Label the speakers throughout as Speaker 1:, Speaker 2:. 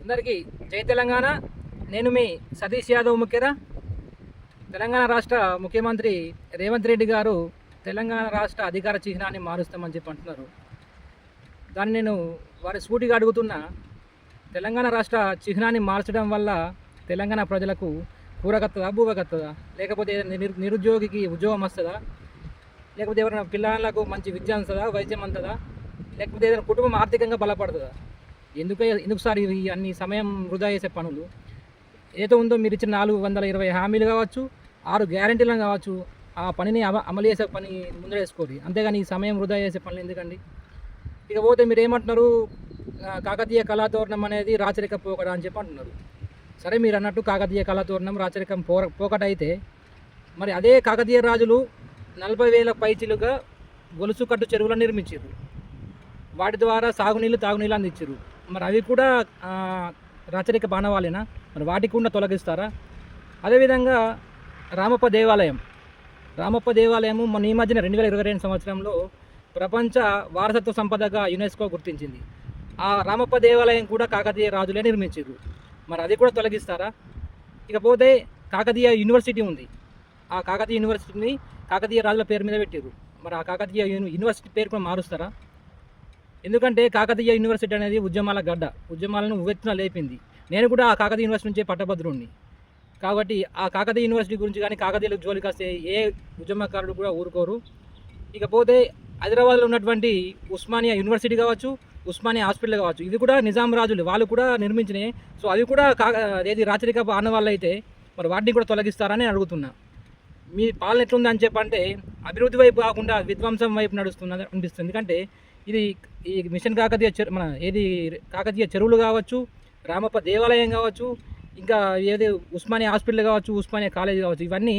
Speaker 1: అందరికీ జై తెలంగాణ. నేను మీ సతీష్ యాదవ్ ముఖ్యరా. తెలంగాణ రాష్ట్ర ముఖ్యమంత్రి రేవంత్ రెడ్డి గారు తెలంగాణ రాష్ట్ర అధికార చిహ్నాన్ని మారుస్తామని చెప్పి అంటున్నారు. దాన్ని నేను వారి సూటిగా అడుగుతున్నా, తెలంగాణ రాష్ట్ర చిహ్నాన్ని మార్చడం వల్ల తెలంగాణ ప్రజలకు కూరగత్తదా భూవగత్తదా, లేకపోతే నిరుద్యోగికి ఉద్యోగం వస్తుందా, లేకపోతే ఎవరైనా పిల్లలకు మంచి విద్య వస్తుందా, వైద్యం అంతదా, లేకపోతే ఏదైనా కుటుంబం ఆర్థికంగా బలపడుతుందా? ఎందుకు సార్ ఇవి అన్ని సమయం వృధా చేసే పనులు? ఏదో ఉందో మీరు ఇచ్చిన 420 హామీలు కావచ్చు, 6 గ్యారెంటీలు కావచ్చు, ఆ పనిని అమలు చేసే పని ముందర వేసుకోండి. అంతేగాని ఈ సమయం వృధా చేసే పనులు ఎందుకండి? ఇకపోతే మీరు ఏమంటున్నారు, కాకతీయ కళాతోరణం అనేది రాచరిక పోకడ అని చెప్పి అంటున్నారు. సరే, మీరు అన్నట్టు కాకతీయ కళాతోరణం రాచరికం పోకట అయితే, మరి అదే కాకతీయ రాజులు 40,000 పైచిలుగా గొలుసు కట్టు చెరువులను నిర్మించారు. వాటి ద్వారా సాగునీళ్ళు తాగునీళ్ళు అందించారు. మరి అవి కూడా రాచరిక బాణవాలేనా? మరి వాటికి కూడా తొలగిస్తారా? అదేవిధంగా రామప్ప దేవాలయం మొన్న ఈ మధ్యన 2022 సంవత్సరంలో ప్రపంచ వారసత్వ సంపదగా యునెస్కో గుర్తించింది. ఆ రామప్ప దేవాలయం కూడా కాకతీయ రాజులే నిర్మించారు. మరి అది కూడా తొలగిస్తారా? ఇకపోతే కాకతీయ యూనివర్సిటీ ఉంది. ఆ కాకతీయ యూనివర్సిటీని కాకతీయ రాజుల పేరు మీద పెట్టారు. మరి ఆ కాకతీయ యూనివర్సిటీ పేరు కూడా మారుస్తారా? ఎందుకంటే కాకతీయ యూనివర్సిటీ అనేది ఉద్యమాల గడ్డ, ఉద్యమాలను ఉవ్వెత్తున లేపింది. నేను కూడా ఆ కాకతీయ యూనివర్సిటీ నుంచే పట్టభద్రుణ్ణి. కాబట్టి ఆ కాకతీయ యూనివర్సిటీ గురించి కానీ కాకతీయులకు జోలికి వస్తే ఏ ఉద్యమకారుడు కూడా ఊరుకోరు. ఇకపోతే హైదరాబాద్లో ఉన్నటువంటి ఉస్మానియా యూనివర్సిటీ కావచ్చు, ఉస్మానియా హాస్పిటల్ కావచ్చు, ఇవి కూడా నిజాం రాజులు వాళ్ళు కూడా నిర్మించినాయి. సో అవి కూడా ఏది రాచరిక ఆనవాళ్ళు అయితే మరి వాటిని కూడా తొలగిస్తారని అడుగుతున్నా. మీ పాలన ఎట్లుంది అని చెప్పంటే అభివృద్ధి వైపు కాకుండా విధ్వంసం వైపు నడుస్తున్నది అనిపిస్తుంది. ఎందుకంటే ఈ మిషన్ కాకతీయ కాకతీయ చెరువులు కావచ్చు, రామప్ప దేవాలయం కావచ్చు, ఇంకా ఏది ఉస్మానియా హాస్పిటల్ కావచ్చు, ఉస్మానియా కాలేజ్ కావచ్చు, ఇవన్నీ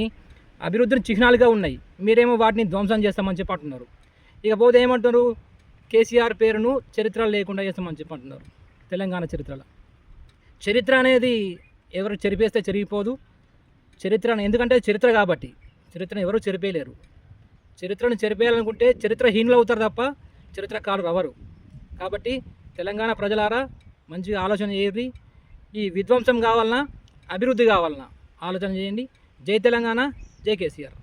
Speaker 1: అభివృద్ధిని చిహ్నాలుగా ఉన్నాయి. మీరేమో వాటిని ధ్వంసం చేస్తామని చెప్పి అంటున్నారు. ఇకపోతే ఏమంటున్నారు, కేసీఆర్ పేరును చరిత్ర లేకుండా చేస్తామని చెప్పి అంటున్నారు. తెలంగాణ చరిత్ర అనేది ఎవరు చెరిపేస్తే చెరిగిపోదు. ఎందుకంటే చరిత్ర కాబట్టి చరిత్రను ఎవరు చెరిపేయలేరు. చరిత్రను చెరిపేయాలనుకుంటే చరిత్రహీనులు అవుతారు తప్ప చరిత్రకారులు ఎవరు. కాబట్టి తెలంగాణ ప్రజలారా మంచిగా ఆలోచన చేయండి. ఈ విధ్వంసం కావాలన్నా అభివృద్ధి కావాలన్నా ఆలోచన చేయండి. జై తెలంగాణ, జై కేసీఆర్.